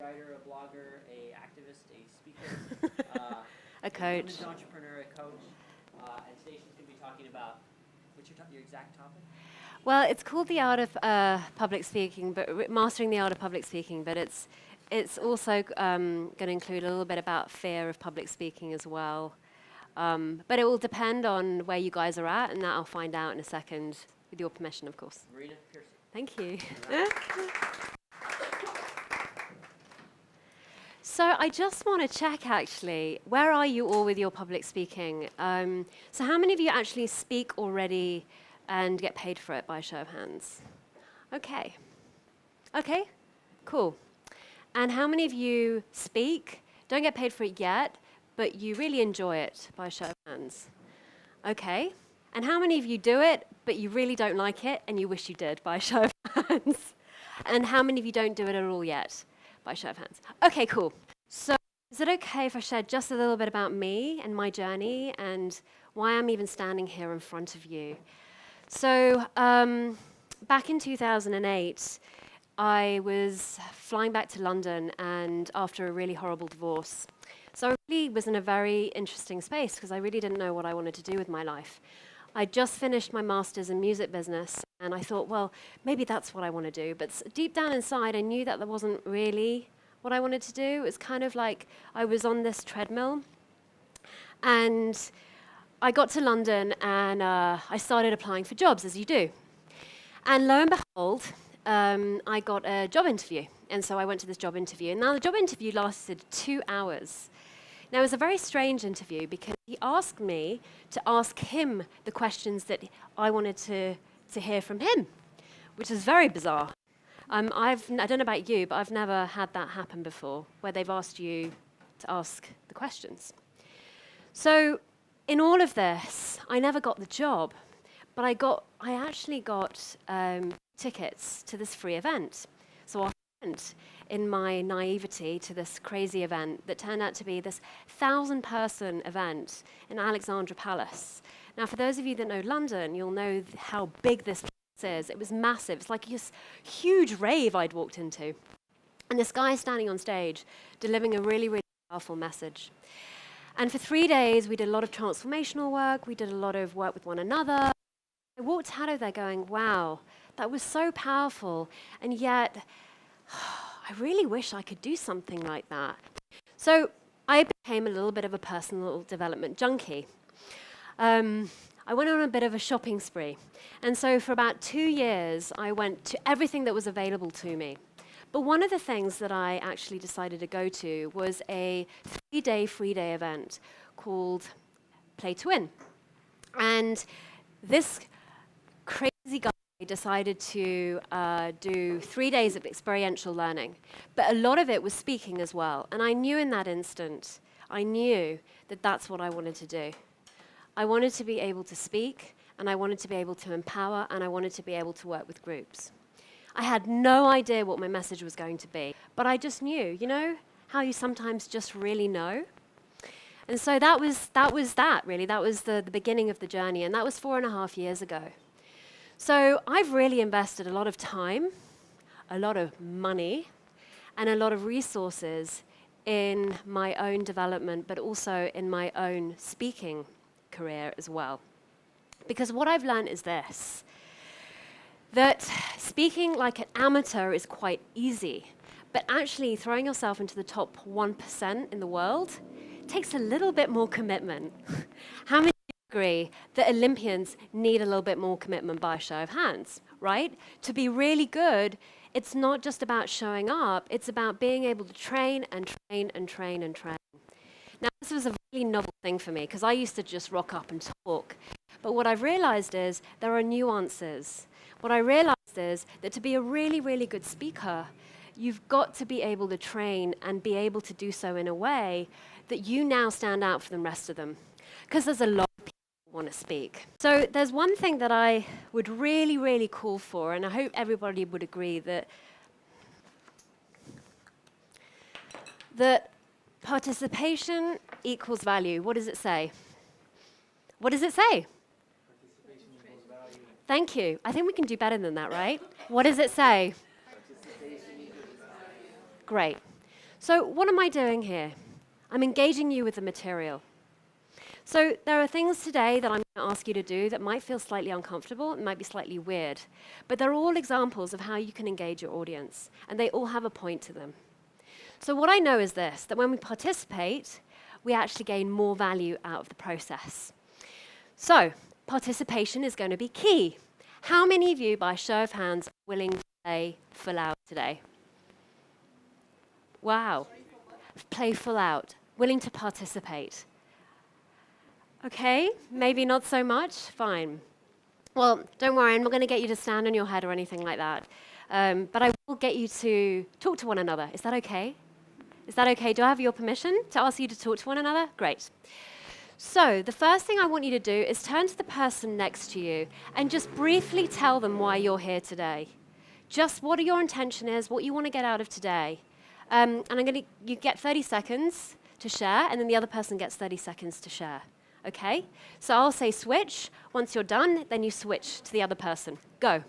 writer, a blogger, a activist, a speaker, A coach. women's entrepreneur, a coach, and today she's going to be talking about what's your exact topic? Well, it's called the art of public speaking, but mastering the art of public speaking. But it's also going to include a little bit about fear of public speaking as well. But it will depend on where you guys are at, and that I'll find out in a second, with your permission, of course. Marina Pearson. Thank you. So I just want to check, actually, where are you all with your public speaking? So how many of you actually speak already and get paid for it by a show of hands? Okay. Okay, cool. And how many of you speak, don't get paid for it yet, but you really enjoy it by a show of hands? Okay. And how many of you do it, but you really don't like it and you wish you did by a show of hands? And how many of you don't do it at all yet by a show of hands? Okay, cool. So is it okay if I share just a little bit about me and my journey and why I'm even standing here in front of you? So back in 2008, I was flying back to London and after a really horrible divorce. So I really was in a very interesting space because I really didn't know what I wanted to do with my life. I just finished my master's in music business and I thought, well, maybe that's what I want to do. But deep down inside, I knew that wasn't really what I wanted to do. It was kind of like I was on this treadmill. And I got to London and I started applying for jobs, as you do. And lo and behold, I got a job interview. And so I went to this job interview. And now the job interview lasted 2 hours. Now, it was a very strange interview because he asked me to ask him the questions that I wanted to hear from him, which is very bizarre. I don't know about you, but I've never had that happen before, where they've asked you to ask the questions. So in all of this, I never got the job, but I actually got tickets to this free event. So I went in my naivety to this crazy event that turned out to be this 1,000-person event in Alexandra Palace. Now, for those of you that know London, you'll know how big this place is. It was massive. It's like this huge rave I'd walked into. And this guy standing on stage delivering a really, really powerful message. And for 3 days, we did a lot of transformational work. We did a lot of work with one another. I walked out of there going, wow, that was so powerful. And yet, I really wish I could do something like that. So I became a little bit of a personal development junkie. I went on a bit of a shopping spree. And so for about 2 years, I went to everything that was available to me. But one of the things that I actually decided to go to was a 3-day free day event called Play to Win. And this crazy guy decided to do 3 days of experiential learning. But a lot of it was speaking as well. And I knew in that instant, I knew that that's what I wanted to do. I wanted to be able to speak, and I wanted to be able to empower, and I wanted to be able to work with groups. I had no idea what my message was going to be, but I just knew. You know how you sometimes just really know? And so that was really. That was the beginning of the journey, and that was 4.5 years ago. So I've really invested a lot of time, a lot of money, and a lot of resources in my own development, but also in my own speaking career as well. Because what I've learned is this, that speaking like an amateur is quite easy, but actually throwing yourself into the top 1% in the world takes a little bit more commitment. How many agree that Olympians need a little bit more commitment by a show of hands, right? To be really good, it's not just about showing up, it's about being able to train and train and train and train. Now, this was a really novel thing for me because I used to just rock up and talk. But what I've realized is there are nuances. What I realized is that to be a really, really good speaker, you've got to be able to train and be able to do so in a way that you now stand out from the rest of them. Because there's a lot of people who want to speak. So there's one thing that I would really, really call for, and I hope everybody would agree that participation equals value. What does it say? What does it say? Participation equals value. Thank you. I think we can do better than that, right? What does it say? Participation equals value. Great. So what am I doing here? I'm engaging you with the material. So there are things today that I'm going to ask you to do that might feel slightly uncomfortable, it might be slightly weird, but they're all examples of how you can engage your audience, and they all have a point to them. So what I know is this, that when we participate, we actually gain more value out of the process. So participation is going to be key. How many of you, by show of hands, are willing to play full out today? Wow. Play full out, willing to participate. Okay, maybe not so much, fine. Well, don't worry, I'm not going to get you to stand on your head or anything like that. But I will get you to talk to one another. Is that okay? Is that okay? Do I have your permission to ask you to talk to one another? Great. So the first thing I want you to do is turn to the person next to you and just briefly tell them why you're here today. Just what your intention is, what you want to get out of today. And you get 30 seconds to share, and then the other person gets 30 seconds to share. Okay? So I'll say switch. Once you're done, then you switch to the other person. Go.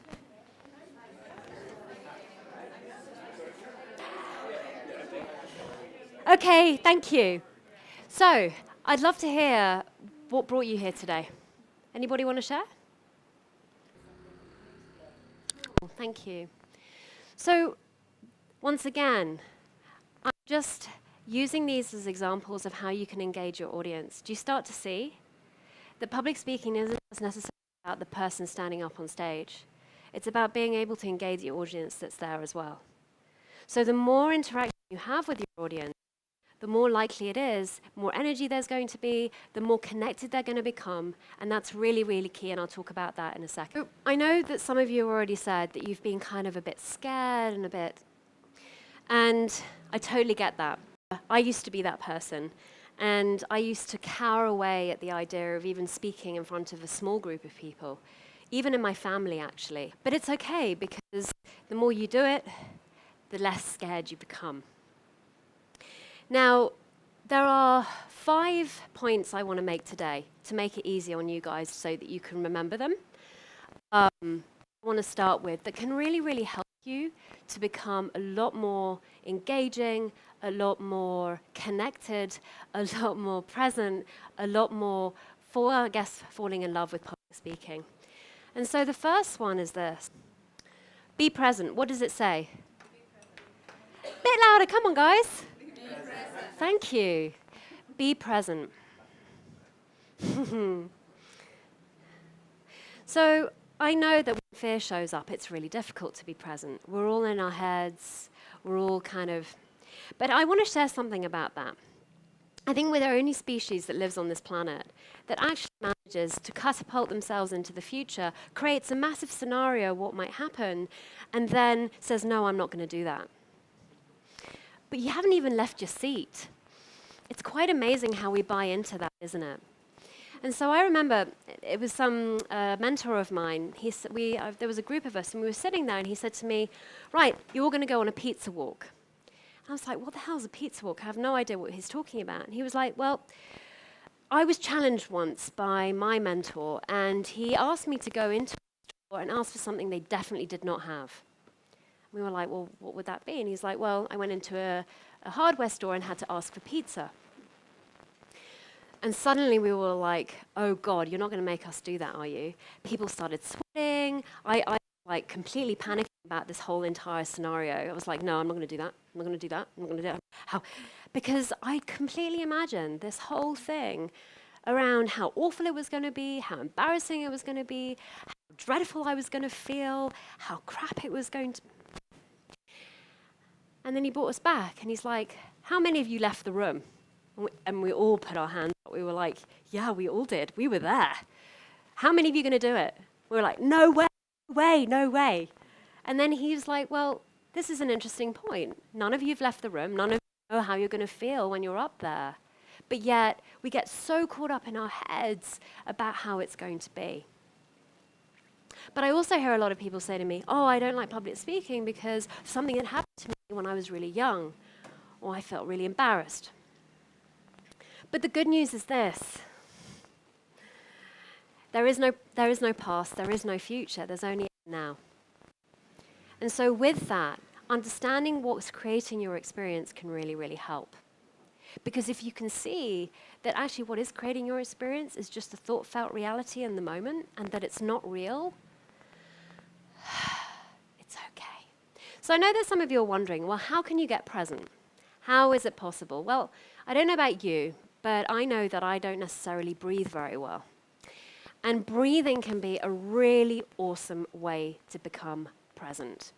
Okay, thank you. So I'd love to hear what brought you here today. Anybody want to share? Oh, thank you. So once again, I'm just using these as examples of how you can engage your audience. Do you start to see that public speaking isn't just necessarily about the person standing up on stage? It's about being able to engage the audience that's there as well. So the more interaction you have with your audience, the more likely it is, more energy there's going to be, the more connected they're going to become, and that's really, really key, and I'll talk about that in a second. So I know that some of you already said that you've been kind of a bit scared and I totally get that. I used to be that person, and I used to cower away at the idea of even speaking in front of a small group of people, even in my family, actually. But it's okay, because the more you do it, the less scared you become. Now, there are 5 points I want to make today to make it easy on you guys so that you can remember them. I want to start with that can really, really help you to become a lot more engaging, a lot more connected, a lot more present, a lot more, falling in love with public speaking. And so the first one is this. Be present. What does it say? Bit louder, come on, guys. Thank you. Be present. So I know that when fear shows up, it's really difficult to be present. We're all in our heads. We're all But I want to share something about that. I think we're the only species that lives on this planet that actually manages to catapult themselves into the future, creates a massive scenario of what might happen, and then says, no, I'm not going to do that. But you haven't even left your seat. It's quite amazing how we buy into that, isn't it? And so I remember it was some mentor of mine. There was a group of us, and we were sitting there, and he said to me, right, you're all going to go on a pizza walk. And I was like, what the hell is a pizza walk? I have no idea what he's talking about. And he was like, well, I was challenged once by my mentor, and he asked me to go into a store and ask for something they definitely did not have. We were like, well, what would that be? And he's like, well, I went into a hardware store and had to ask for pizza. And suddenly we were like, oh God, you're not going to make us do that, are you? People started sweating. I like completely panicking about this whole entire scenario. I was like, no, I'm not going to do that. I'm not going to do that. I'm not going to do that. How? Because I completely imagined this whole thing around how awful it was going to be, how embarrassing it was going to be, how dreadful I was going to feel, how crap it was going to be. And then he brought us back, and he's like, how many of you left the room? And we all put our hands up. We were like, yeah, we all did. We were there. How many of you are going to do it? We were like, no way, no way. And then he was like, well, this is an interesting point. None of you have left the room. None of you know how you're going to feel when you're up there. But yet, we get so caught up in our heads about how it's going to be. But I also hear a lot of people say to me, oh, I don't like public speaking because something that happened to me when I was really young, or I felt really embarrassed. But the good news is this. There is no past, there is no future, there's only now. And so with that, understanding what's creating your experience can really, really help. Because if you can see that actually what is creating your experience is just a thought felt reality in the moment and that it's not real, it's okay. So I know that some of you are wondering, well, how can you get present? How is it possible? Well, I don't know about you, but I know that I don't necessarily breathe very well. And breathing can be a really awesome way to become present.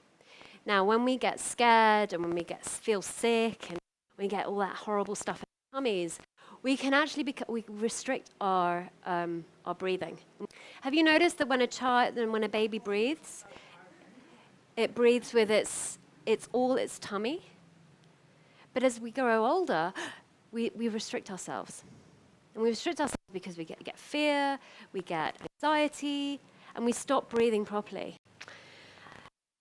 Now, when we get scared and when we feel sick and we get all that horrible stuff in our tummies, we can actually we restrict our breathing. Have you noticed that when a baby breathes, it breathes with its tummy? But as we grow older, we restrict ourselves. And we restrict ourselves because we get fear, we get anxiety, and we stop breathing properly.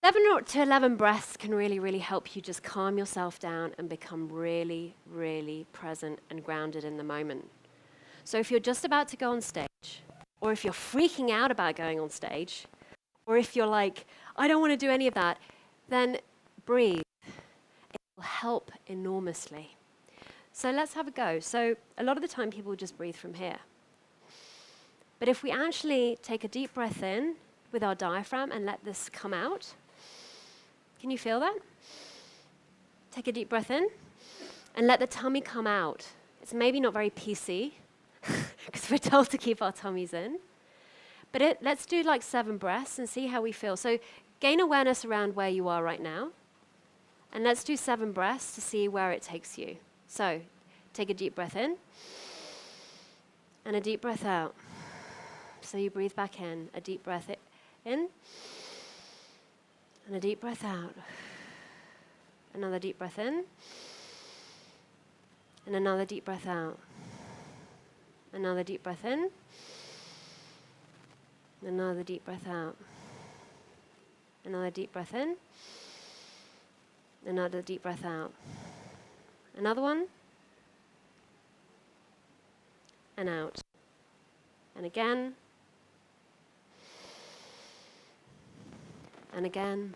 7 to 11 breaths can really, really help you just calm yourself down and become really, really present and grounded in the moment. So if you're just about to go on stage, or if you're freaking out about going on stage, or if you're like, I don't want to do any of that, then breathe. It will help enormously. So let's have a go. So a lot of the time people just breathe from here. But if we actually take a deep breath in with our diaphragm and let this come out, can you feel that? Take a deep breath in and let the tummy come out. It's maybe not very PC because we're told to keep our tummies in. But let's do like 7 breaths and see how we feel. So gain awareness around where you are right now. And let's do 7 breaths to see where it takes you. So take a deep breath in and a deep breath out. So you breathe back in, a deep breath in and a deep breath out. Another deep breath in and another deep breath out. Another deep breath in, another deep breath out. Another deep breath in, another deep breath out. Another one, and out. And again, and again.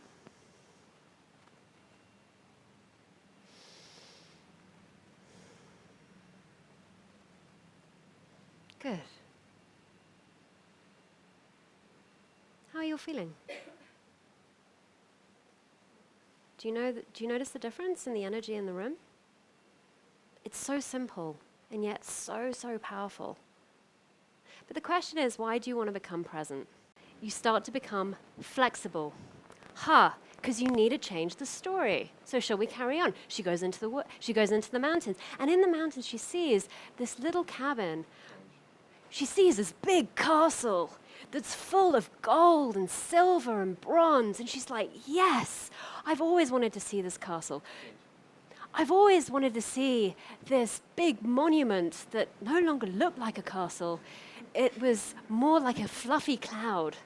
Good. How are you feeling? Do you notice the difference in the energy in the room? It's so simple and yet so, so powerful. But the question is, why do you want to become present? You start to become flexible. Because you need to change the story. So shall we carry on? She goes into the mountains. And in the mountains she sees this little cabin. She sees this big castle that's full of gold and silver and bronze. And she's like, yes, I've always wanted to see this castle. I've always wanted to see this big monument that no longer looked like a castle. It was more like a fluffy cloud.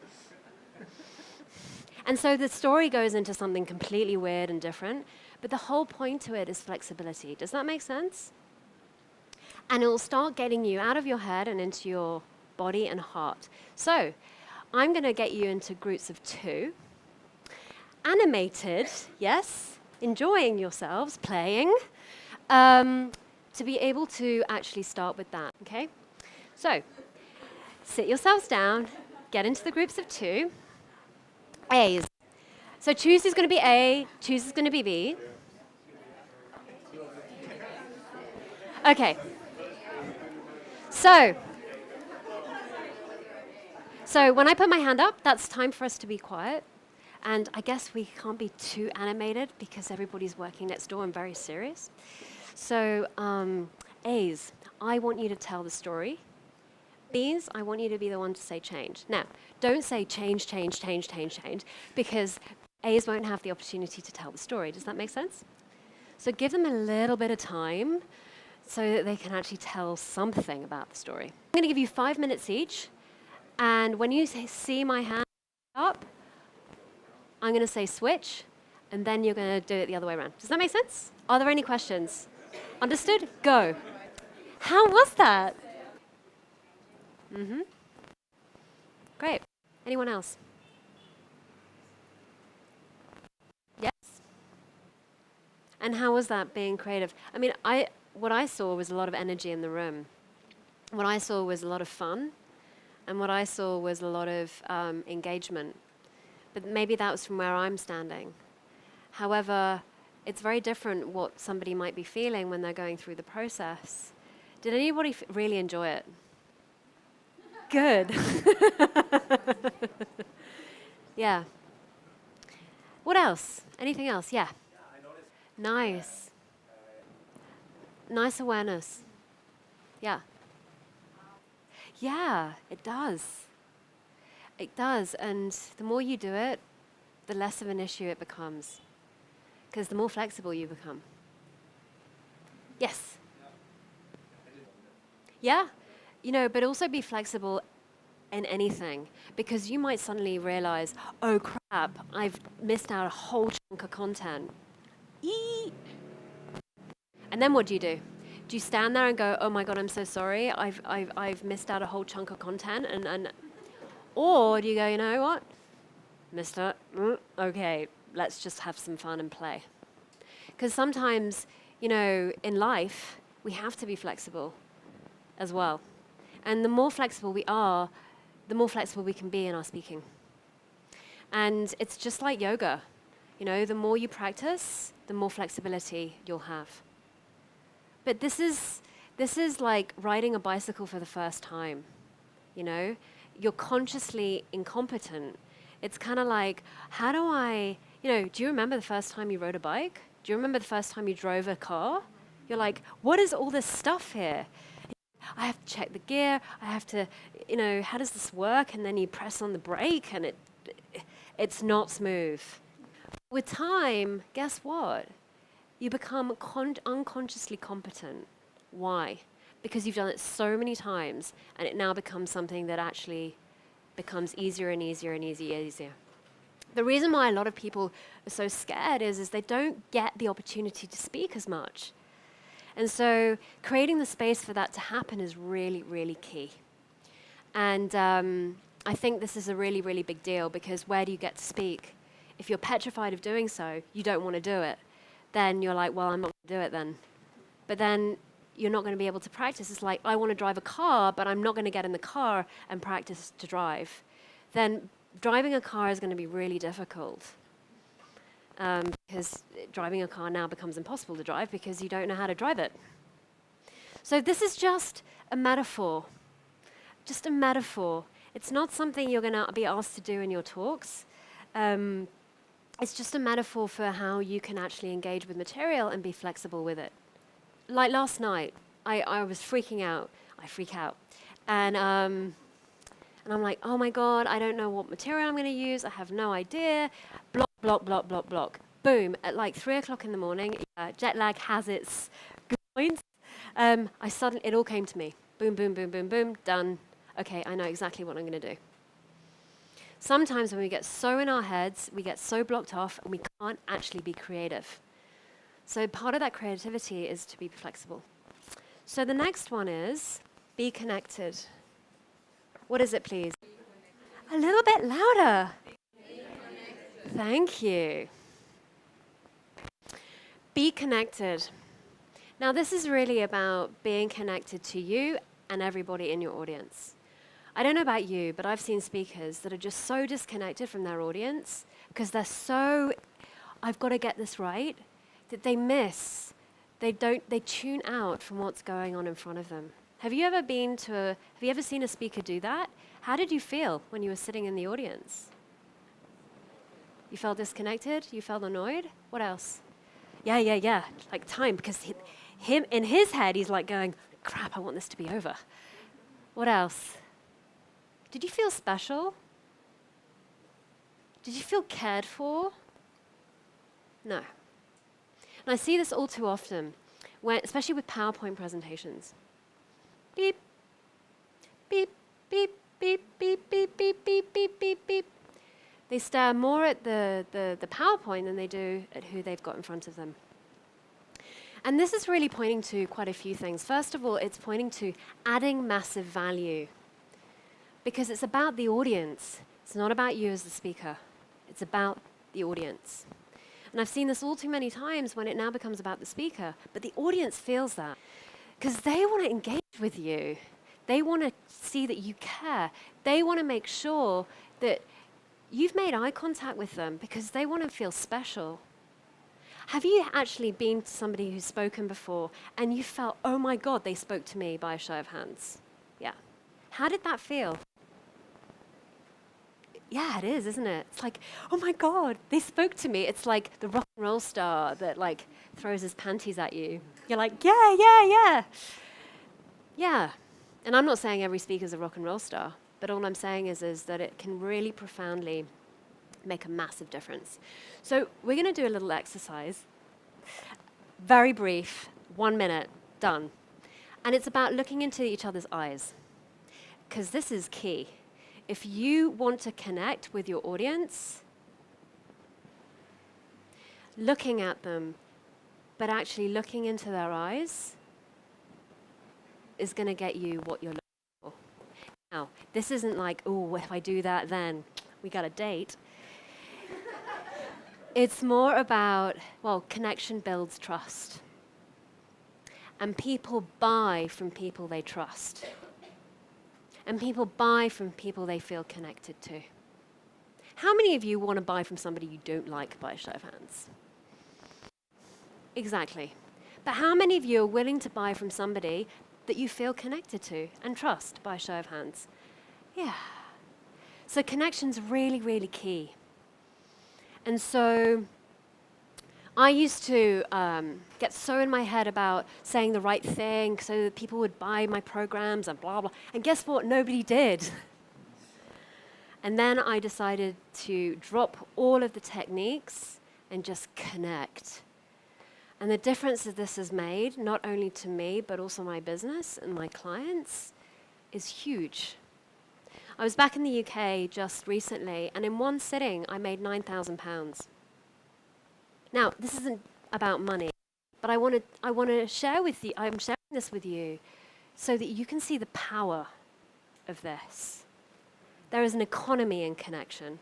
And so the story goes into something completely weird and different, but the whole point to it is flexibility. Does that make sense? And it will start getting you out of your head and into your body and heart. So I'm going to get you into groups of 2. Animated, yes, enjoying yourselves, playing, to be able to actually start with that, okay? So sit yourselves down, get into the groups of 2. A's. So choose is going to be A, choose is going to be B. Okay. So when I put my hand up, that's time for us to be quiet. And I guess we can't be too animated because everybody's working next door and very serious. So A's, I want you to tell the story. B's, I want you to be the one to say change. Now, don't say change, change, change, change, change, because A's won't have the opportunity to tell the story. Does that make sense? So give them a little bit of time so that they can actually tell something about the story. I'm going to give you 5 minutes each, and when you see my hand up, I'm going to say switch, and then you're going to do it the other way around. Does that make sense? Are there any questions? Understood? Go. How was that? Great. Anyone else? Yes? And how was that being creative? I mean, what I saw was a lot of energy in the room. What I saw was a lot of fun, and what I saw was a lot of engagement. But maybe that was from where I'm standing. However, it's very different what somebody might be feeling when they're going through the process. Did anybody really enjoy it? Good. Yeah. What else? Anything else? Yeah. Nice. Nice awareness. Yeah. Yeah, it does. It does. And the more you do it, the less of an issue it becomes. Because the more flexible you become. Yes. Yeah. But also be flexible in anything. Because you might suddenly realize, oh crap, I've missed out a whole chunk of content. Eee! And then what do? Do you stand there and go, oh my God, I'm so sorry, I've missed out a whole chunk of content? Or do you go, you know what? Mister, okay, let's just have some fun and play. Because sometimes, in life, we have to be flexible as well. And the more flexible we are, the more flexible we can be in our speaking. And it's just like yoga. The more you practice, the more flexibility you'll have. But this is like riding a bicycle for the first time. You're consciously incompetent. It's kind of like, how do I, do you remember the first time you rode a bike? Do you remember the first time you drove a car? You're like, what is all this stuff here? I have to check the gear. I have to, how does this work? And then you press on the brake and it's not smooth. With time, guess what? You become unconsciously competent. Why? Because you've done it so many times, and it now becomes something that actually becomes easier and easier and easier. The reason why a lot of people are so scared is they don't get the opportunity to speak as much. And so creating the space for that to happen is really, really key. And I think this is a really, really big deal, because where do you get to speak? If you're petrified of doing so, you don't want to do it. Then you're like, well, I'm not going to do it then. But then you're not going to be able to practice. It's like, I want to drive a car, but I'm not going to get in the car and practice to drive. Then driving a car is going to be really difficult. Because driving a car now becomes impossible to drive because you don't know how to drive it. So this is just a metaphor. Just a metaphor. It's not something you're going to be asked to do in your talks. It's just a metaphor for how you can actually engage with material and be flexible with it. Like last night, I was freaking out. I freak out. And I'm like, oh my God, I don't know what material I'm going to use. I have no idea. Block, block, block, block, block. Boom. At like 3 o'clock in the morning, jet lag has its good points. It all came to me. Boom, boom, boom, boom, boom. Done. Okay, I know exactly what I'm going to do. Sometimes when we get so in our heads, we get so blocked off, and we can't actually be creative. So part of that creativity is to be flexible. So the next one is be connected. What is it, please? A little bit louder. Thank you. Be connected. Now, this is really about being connected to you and everybody in your audience. I don't know about you, but I've seen speakers that are just so disconnected from their audience because they're so, I've got to get this right, that they miss. They tune out from what's going on in front of them. Have you ever seen a speaker do that? How did you feel when you were sitting in the audience? You felt disconnected? You felt annoyed? What else? Yeah. Like time, because him in his head, he's like going, crap, I want this to be over. What else? Did you feel special? Did you feel cared for? No. And I see this all too often, especially with PowerPoint presentations. Beep, beep, beep, beep, beep, beep, beep, beep, beep, beep, beep. They stare more at the PowerPoint than they do at who they've got in front of them. And this is really pointing to quite a few things. First of all, it's pointing to adding massive value. Because it's about the audience. It's not about you as the speaker. It's about the audience. And I've seen this all too many times when it now becomes about the speaker, but the audience feels that because they want to engage with you. They want to see that you care. They want to make sure that you've made eye contact with them because they want to feel special. Have you actually been to somebody who's spoken before and you felt, oh my God, they spoke to me, by a show of hands? Yeah. How did that feel? Yeah, it is, isn't it? It's like, oh my God, they spoke to me. It's like the rock and roll star that like throws his panties at you. You're like, yeah, yeah, yeah. Yeah. And I'm not saying every speaker's a rock and roll star, but all I'm saying is that it can really profoundly make a massive difference. So we're going to do a little exercise. Very brief, 1 minute, done. And it's about looking into each other's eyes, because this is key. If you want to connect with your audience, looking at them, but actually looking into their eyes is going to get you what you're looking for. Now, this isn't like, oh, if I do that, then we got a date. It's more about, well, connection builds trust. And people buy from people they trust. And people buy from people they feel connected to. How many of you want to buy from somebody you don't like, by a show of hands? Exactly. But how many of you are willing to buy from somebody that you feel connected to and trust, by a show of hands? Yeah. So connection's really, really key. And so I used to get so in my head about saying the right thing so that people would buy my programs and blah, blah. And guess what? Nobody did. And then I decided to drop all of the techniques and just connect. And the difference that this has made, not only to me, but also my business and my clients, is huge. I was back in the UK just recently, and in one sitting, I made £9,000. Now, this isn't about money, but I want to share with you, I'm sharing this with you so that you can see the power of this. There is an economy in connection.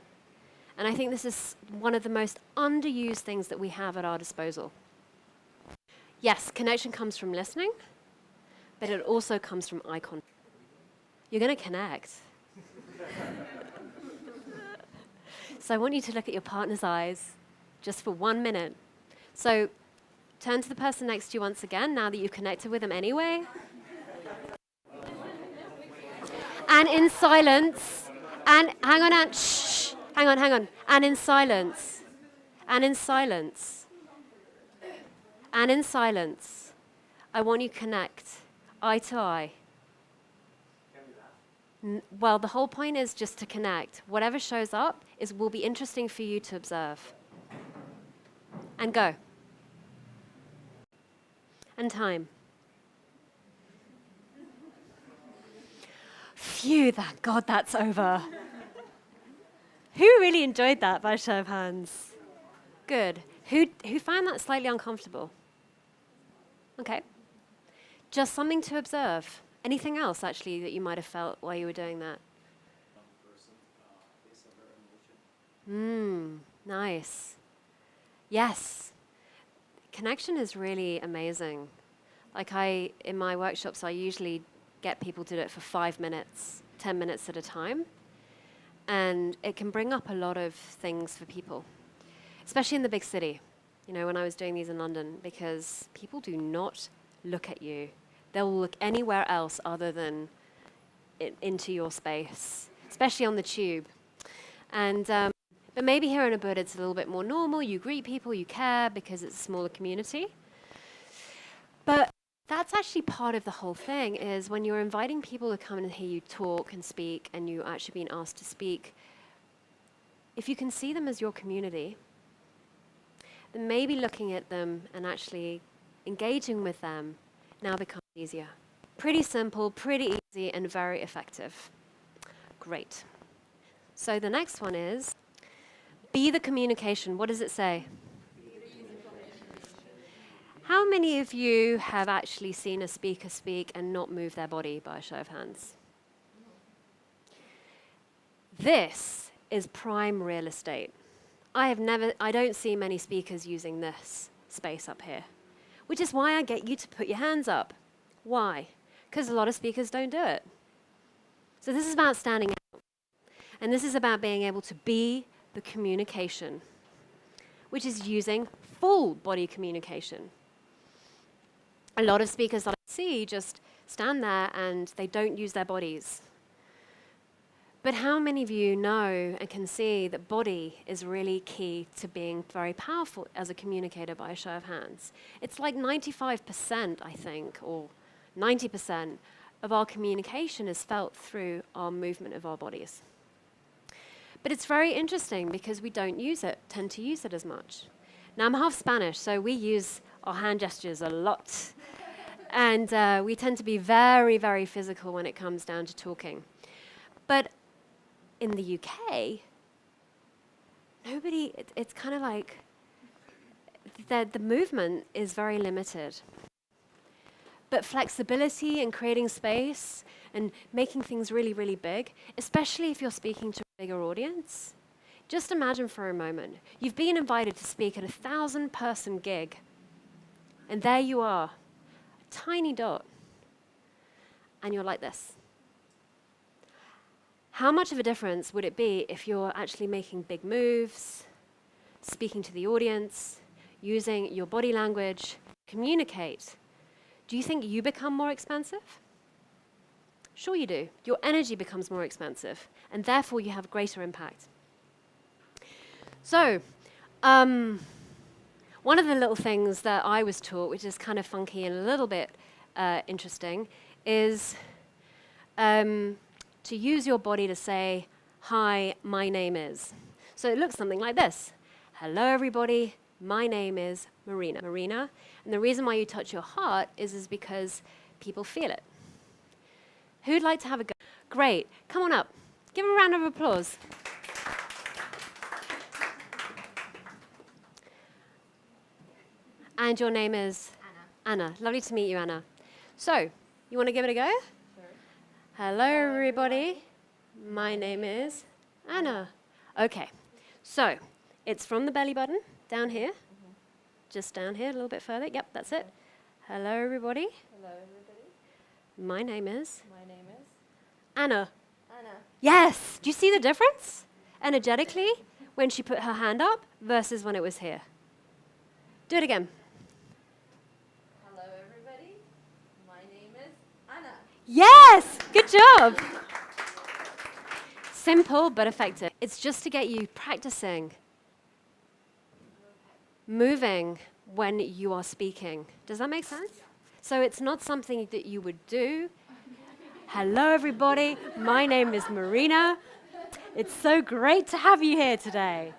And I think this is one of the most underused things that we have at our disposal. Yes, connection comes from listening, but it also comes from eye contact. You're going to connect. So I want you to look at your partner's eyes just for 1 minute. So turn to the person next to you once again, now that you've connected with them anyway. And in silence, and hang on, and shh, hang on, and in silence, and in silence, and in silence, I want you to connect, eye to eye. Well, the whole point is just to connect. Whatever shows up will be interesting for you to observe. And go. And time. Phew, God, that's over. Who really enjoyed that, by a show of hands? Good. Who found that slightly uncomfortable? Okay. Just something to observe. Anything else, actually, that you might have felt while you were doing that? Nice. Yes. Connection is really amazing. Like in my workshops, I usually get people to do it for 5 minutes, 10 minutes at a time. And it can bring up a lot of things for people, especially in the big city, when I was doing these in London, because people do not look at you. They'll look anywhere else other than into your space, especially on the tube. And but maybe here in Ubud it's a little bit more normal. You greet people, you care because it's a smaller community. But that's actually part of the whole thing, is when you're inviting people to come and hear you talk and speak, and you're actually being asked to speak, if you can see them as your community, then maybe looking at them and actually engaging with them now becomes easier. Pretty simple, pretty easy, and very effective. Great. So the next one is, be the communication. What does it say? How many of you have actually seen a speaker speak and not move their body, by a show of hands? This is prime real estate. I don't see many speakers using this space up here, which is why I get you to put your hands up. Why? Because a lot of speakers don't do it. So this is about standing out. And this is about being able to be the communication, which is using full body communication. A lot of speakers that I see just stand there and they don't use their bodies. But how many of you know and can see that body is really key to being very powerful as a communicator by a show of hands? It's like 95%, I think, or 90% of our communication is felt through our movement of our bodies. But it's very interesting because we don't tend to use it as much. Now, I'm half Spanish, so we use our hand gestures a lot. And we tend to be very, very physical when it comes down to talking. But in the UK, it's kind of like the movement is very limited. But flexibility and creating space and making things really, really big, especially if you're speaking to a bigger audience. Just imagine for a moment, you've been invited to speak at a 1,000-person gig, and there you are, a tiny dot, and you're like this. How much of a difference would it be if you're actually making big moves, speaking to the audience, using your body language, communicate? Do you think you become more expansive? Sure you do. Your energy becomes more expansive, and therefore you have greater impact. So, one of the little things that I was taught, which is kind of funky and a little bit interesting, is to use your body to say, "Hi, my name is." So it looks something like this. "Hello, everybody. My name is Marina." Marina. And the reason why you touch your heart is because people feel it. Who'd like to have a go? Great. Come on up. Give a round of applause. And your name is? Anna. Anna. Lovely to meet you, Anna. So, you want to give it a go? Sure. Hello, everybody. My name is Anna. Okay. So, it's from the belly button down here. Just down here, a little bit further. Yep, that's it. Hello, everybody. Hello, everybody. My name is? My name is? Anna. Anna. Yes. Do you see the difference energetically when she put her hand up versus when it was here? Do it again. Hello, everybody. My name is Anna. Yes. Good job. Simple but effective. It's just to get you practicing moving when you are speaking. Does that make sense? So it's not something that you would do. Hello, everybody. My name is Marina. It's so great to have you here today.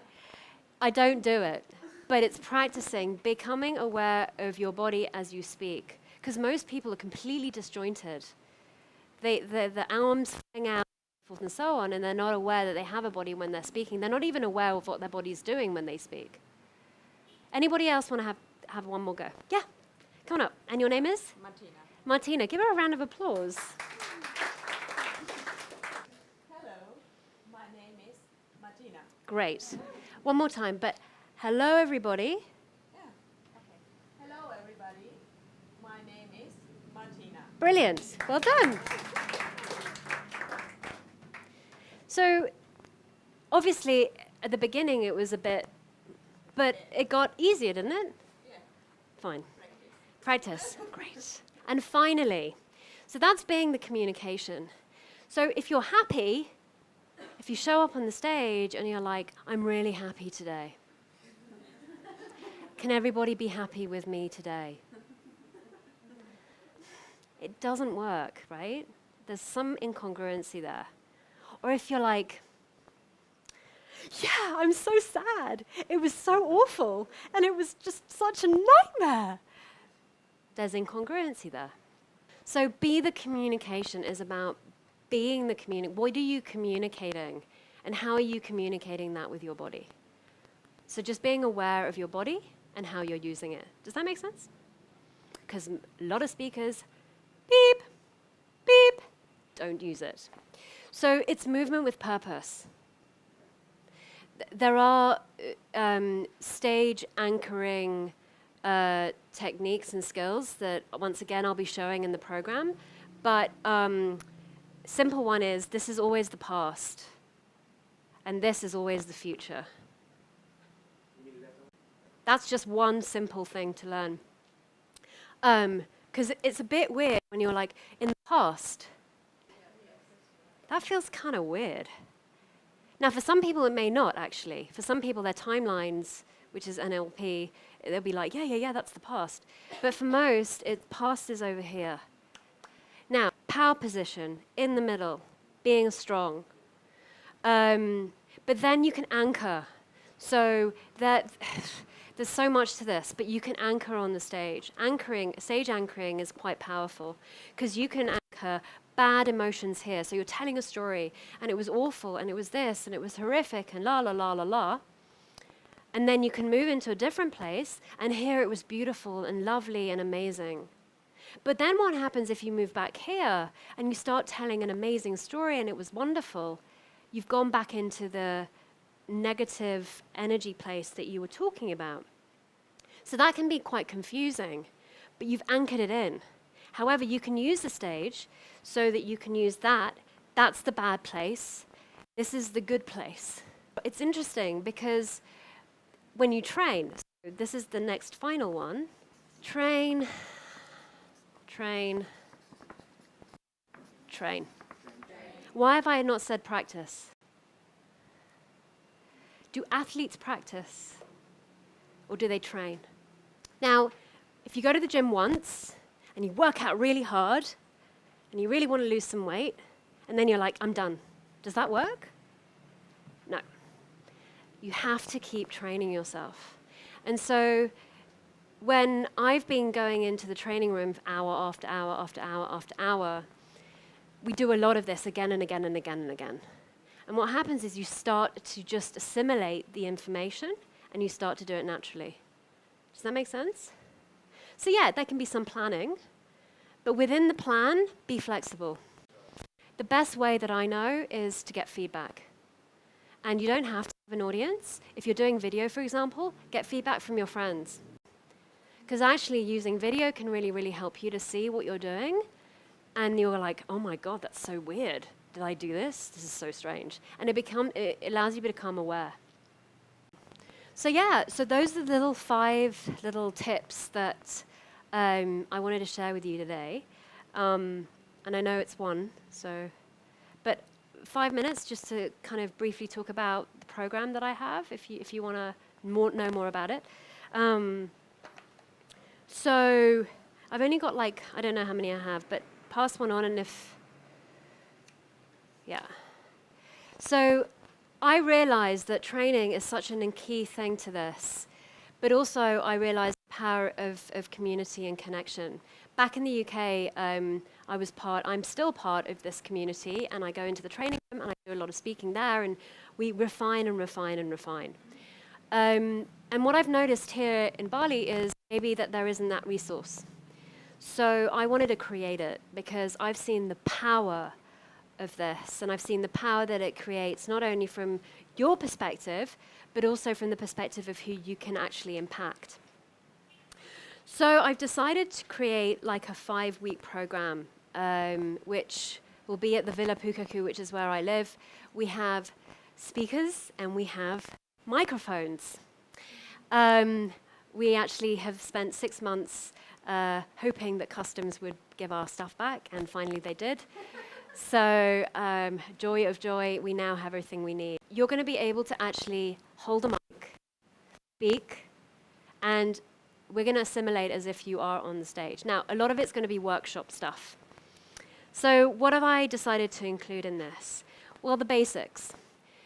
I don't do it, but it's practicing, becoming aware of your body as you speak. Because most people are completely disjointed. The arms flying out and so on, and they're not aware that they have a body when they're speaking. They're not even aware of what their body's doing when they speak. Anybody else want to have one more go? Yeah, come on up. And your name is? Martina. Martina. Give her a round of applause. Hello, my name is Martina. Great. One more time, but hello, everybody. Yeah, okay. Hello, everybody. My name is Martina. Brilliant. Well done. So, obviously, at the beginning it was a bit, but it got easier, didn't it? Yeah. Fine. Practice. Great. And finally, so that's being the communication. So if you're happy, if you show up on the stage and you're like, "I'm really happy today. Can everybody be happy with me today?" It doesn't work, right? There's some incongruency there. Or if you're like, "Yeah, I'm so sad. It was so awful. And it was just such a nightmare." There's incongruency there. So be the communication is about being the what are you communicating? And how are you communicating that with your body? So just being aware of your body and how you're using it. Does that make sense? Because a lot of speakers, beep, beep, don't use it. So it's movement with purpose. there are stage anchoring techniques and skills that, once again, I'll be showing in the program. But simple one is, this is always the past, and this is always the future. That's just one simple thing to learn. Because it's a bit weird when you're like, in the past. That feels kind of weird. Now, for some people, it may not, actually. For some people, their timelines, which is NLP, they'll be like, yeah, that's the past. But for most, past is over here. Now, power position, in the middle, being strong. But then you can anchor. So there's so much to this, but you can anchor on the stage. Stage anchoring is quite powerful, because you can anchor bad emotions here. So you're telling a story, and it was awful, and it was this, and it was horrific, and la, la, la, la, la. And then you can move into a different place, and here it was beautiful and lovely and amazing. But then what happens if you move back here, and you start telling an amazing story, and it was wonderful? You've gone back into the negative energy place that you were talking about. So that can be quite confusing, but you've anchored it in. However, you can use the stage so that you can use that. That's the bad place. This is the good place. It's interesting because when you train, so this is the next final one, train. Why have I not said practice? Do athletes practice, or do they train? Now, if you go to the gym once, and you work out really hard, and you really want to lose some weight, and then you're like, I'm done. Does that work? No. You have to keep training yourself. And so when I've been going into the training room hour after hour after hour after hour, we do a lot of this again and again and again and again. And what happens is you start to just assimilate the information, and you start to do it naturally. Does that make sense? So yeah, there can be some planning, but within the plan, be flexible. The best way that I know is to get feedback. And you don't have to have an audience. If you're doing video, for example, get feedback from your friends. Because actually using video can really, really help you to see what you're doing. And you're like, oh my God, that's so weird. Did I do this? This is so strange. And it allows you to become aware. So yeah, so those are the 5 little tips that I wanted to share with you today. And I know it's 1, but 5 minutes just to kind of briefly talk about the program that I have, if you want to know more about it. So I've only got I don't know how many I have, but pass one on, and yeah. So I realized that training is such a key thing to this, but also I realized the power of community and connection. Back in the UK, I'm still part of this community, and I go into the training room and I do a lot of speaking there, and we refine and refine and refine. And what I've noticed here in Bali is maybe that there isn't that resource. So I wanted to create it because I've seen the power of this, and I've seen the power that it creates, not only from your perspective, but also from the perspective of who you can actually impact. So I've decided to create a 5-week program, which will be at the Villa Pukaku, which is where I live. We have speakers and we have microphones. We actually have spent 6 months hoping that customs would give our stuff back, and finally they did. So joy of joy, we now have everything we need. You're going to be able to actually hold a mic, speak, and we're going to assimilate as if you are on the stage. Now, a lot of it's going to be workshop stuff. So what have I decided to include in this? Well, the basics.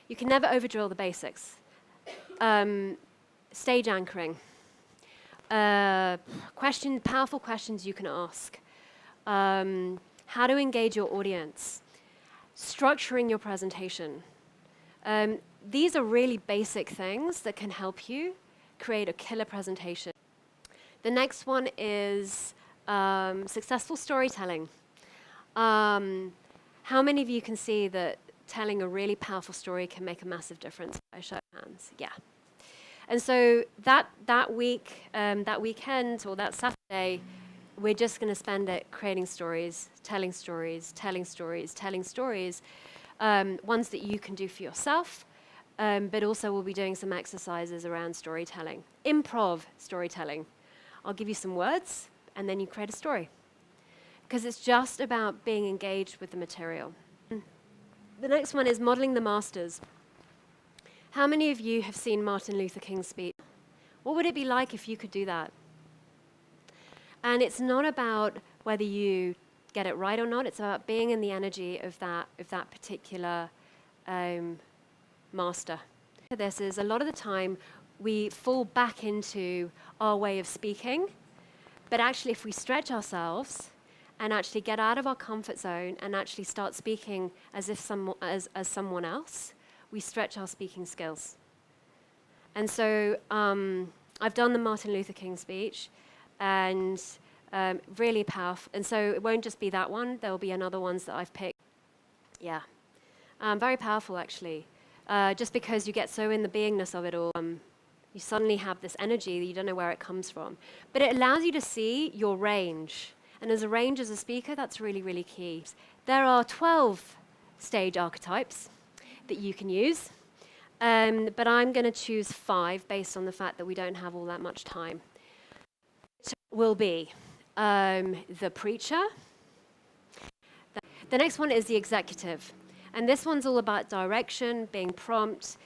You can never overdrill the basics. Stage anchoring. Powerful questions you can ask. How to engage your audience. Structuring your presentation. These are really basic things that can help you create a killer presentation. The next one is successful storytelling. How many of you can see that telling a really powerful story can make a massive difference? By show of hands. Yeah. And so that weekend or that Saturday, we're just going to spend it creating stories, telling stories, telling stories, telling stories, ones that you can do for yourself, but also we'll be doing some exercises around storytelling, improv storytelling. I'll give you some words, and then you create a story. Because it's just about being engaged with the material. The next one is modeling the masters. How many of you have seen Martin Luther King's speech? What would it be like if you could do that? And it's not about whether you get it right or not. It's about being in the energy of that particular master. This is a lot of the time we fall back into our way of speaking, but actually if we stretch ourselves and actually get out of our comfort zone and actually start speaking as if as someone else, we stretch our speaking skills. And so I've done the Martin Luther King speech, and really powerful. And so it won't just be that one. There will be another ones that I've picked. Yeah. Very powerful, actually. Just because you get so in the beingness of it all, you suddenly have this energy that you don't know where it comes from. But it allows you to see your range. And as a range as a speaker, that's really, really key. There are 12 stage archetypes that you can use. But I'm going to choose 5 based on the fact that we don't have all that much time. It will be the preacher. The next one is the executive. And this one's all about direction, being prompt,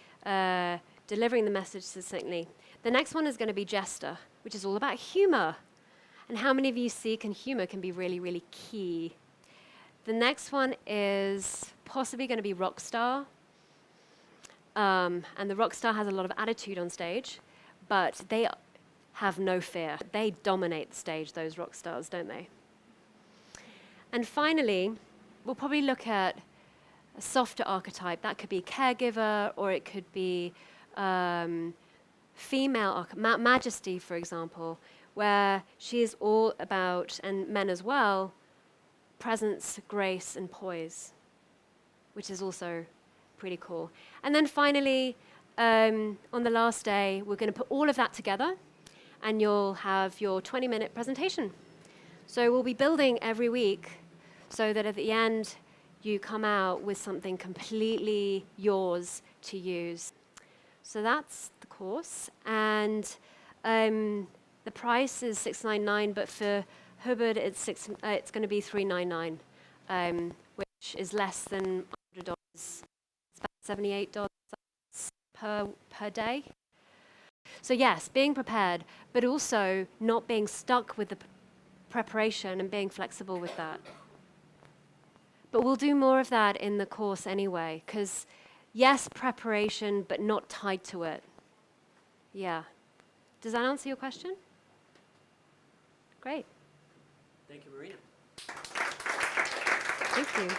delivering the message succinctly. The next one is going to be jester, which is all about humor. And how many of you see humor can be really, really key? The next one is possibly going to be rock star. And the rock star has a lot of attitude on stage, but they have no fear. They dominate the stage, those rock stars, don't they? And finally, we'll probably look at a softer archetype. That could be caregiver, or it could be female majesty, for example, where she is all about, and men as well, presence, grace, and poise, which is also pretty cool. And then finally, on the last day, we're going to put all of that together, and you'll have your 20-minute presentation. So we'll be building every week so that at the end, you come out with something completely yours to use. So that's the course. And the price is $699, but for Hubbard, it's going to be $399, which is less than $100. It's about $78 per day. So yes, being prepared, but also not being stuck with the preparation and being flexible with that. But we'll do more of that in the course anyway, because yes, preparation, but not tied to it. Yeah. Does that answer your question? Great. Thank you, Marina. Thank you.